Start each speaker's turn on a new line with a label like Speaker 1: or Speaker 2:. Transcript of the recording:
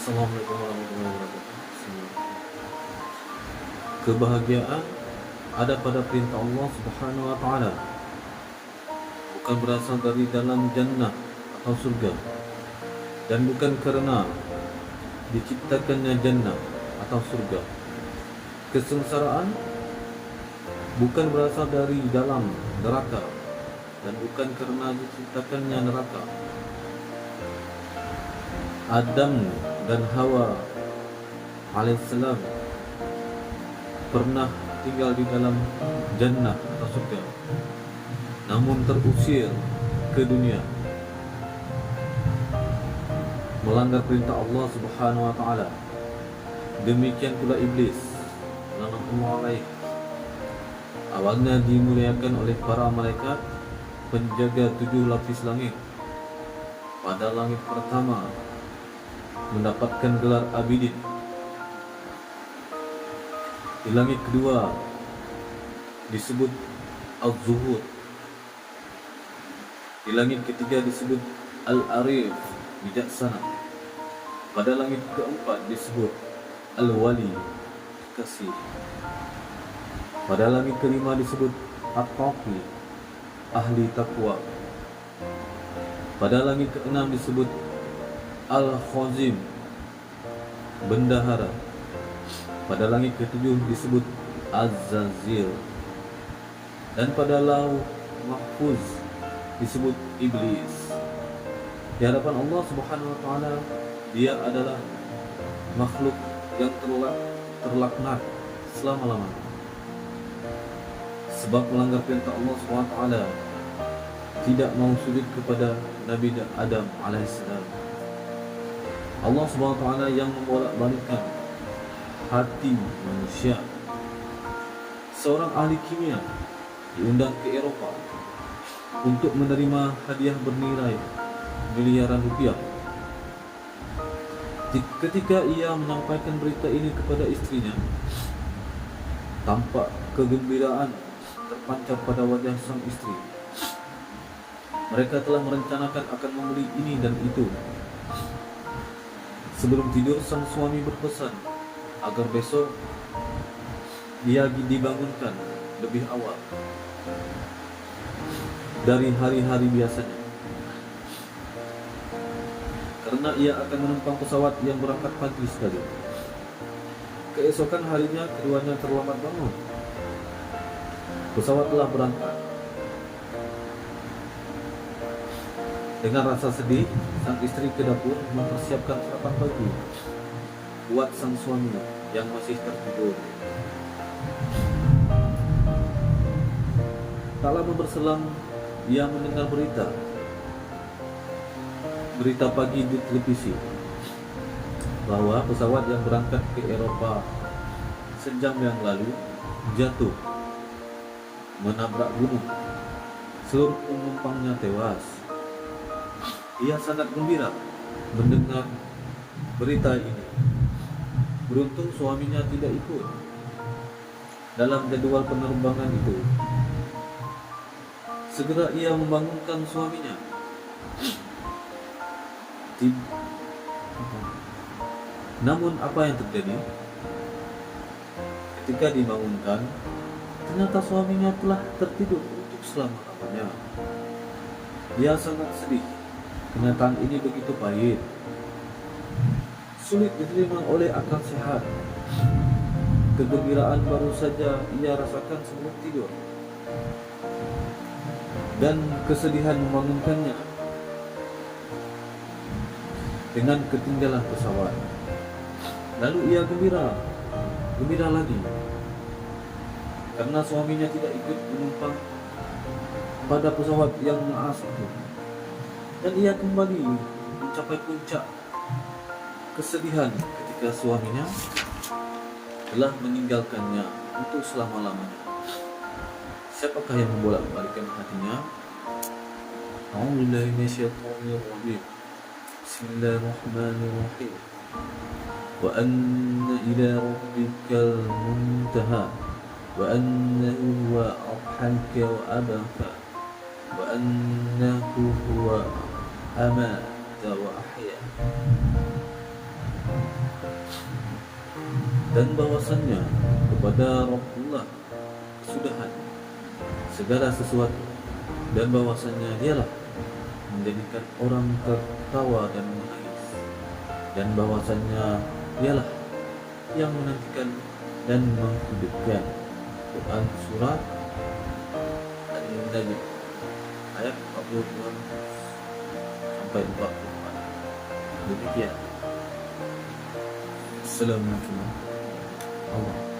Speaker 1: Assalamualaikum warahmatullahi wabarakatuh. Kebahagiaan ada pada perintah Allah Subhanahu wa taala, bukan berasal dari dalam jannah atau surga, dan bukan karena diciptakannya jannah atau surga. Kesengsaraan bukan berasal dari dalam neraka, dan bukan karena diciptakannya neraka. Adam dan Hawa alaihissalam pernah tinggal di dalam jannah atau surga, namun terusir ke dunia, melanggar perintah Allah Subhanahu wa taala. Demikian pula iblis, laknatullah alaih. Awalnya dimuliakan oleh para malaikat penjaga 7 lapis langit. Pada langit pertama mendapatkan gelar abidin. Di langit kedua disebut al-zuhud. Di langit ketiga disebut al-arif, bijaksana. Pada langit keempat disebut al-wali, kasih. Pada langit kelima disebut at-taqi, ahli takwa. Pada langit keenam disebut al-khazim, bendahara. Pada langit ketujuh disebut az-zazil. Dan pada lauh mahfuz disebut iblis. Di hadapan Allah Subhanahu wa taala, dia adalah makhluk yang terlaknat selama-lamanya, sebab melanggar perintah Allah Subhanahu wa taala, tidak mau sujud kepada Nabi Adam alaihissalam. Allah Subhanahu wa taala yang membolak-balikkan hati manusia. Seorang ahli kimia diundang ke Eropa untuk menerima hadiah bernilai miliaran rupiah. Ketika ia menyampaikan berita ini kepada istrinya, tampak kegembiraan terpancar pada wajah sang istri. Mereka telah merencanakan akan membeli ini dan itu. Sebelum tidur, sang suami berpesan agar besok dia dibangunkan lebih awal dari hari-hari biasanya, karena ia akan menumpang pesawat yang berangkat pagi sekali. Keesokan harinya keduanya terlambat bangun. Pesawat telah berangkat. Dengan rasa sedih, sang istri ke dapur mempersiapkan sarapan pagi buat sang suami yang masih tertidur. Tak lama berselang, ia mendengar berita pagi di televisi bahwa pesawat yang berangkat ke Eropa sejam yang lalu jatuh, menabrak gunung. Seluruh penumpangnya tewas. Ia sangat gembira mendengar berita ini. Beruntung suaminya tidak ikut dalam jadwal penerbangan itu. Segera ia membangunkan suaminya. Namun apa yang terjadi? Ketika dibangunkan, ternyata suaminya telah tertidur untuk selama-lamanya. Dia sangat sedih. Kenyataan ini begitu pahit, sulit diterima oleh akal sehat. Kegembiraan baru saja ia rasakan sebelum tidur, dan kesedihan membangunkannya dengan ketinggalan pesawat. Lalu ia gembira lagi karena suaminya tidak ikut menumpang pada pesawat yang naas itu. Dan ia kembali mencapai puncak kesedihan ketika suaminya telah meninggalkannya untuk selama-lamanya. Siapakah yang membolak-balikkan hatinya? A'udzubillahi minasyaitonir rajim. Bismillahirrahmanirrahim. Wa anna ila rabbikal muntaha wa annahu huwa adhaka wa abaka wa annahu huwa amata wa ahya. dan bahwasannya kepada Rabbullah kesudahan segala sesuatu, dan bahwasannya dialah menjadikan orang tertawa dan menangis, dan bahwasannya dialah yang menantikan dan menghidupkan. Quran Surat An-Najm ayat 42 sampai 44. Demikian. Assalamualaikum warahmatullahi wabarakatuh.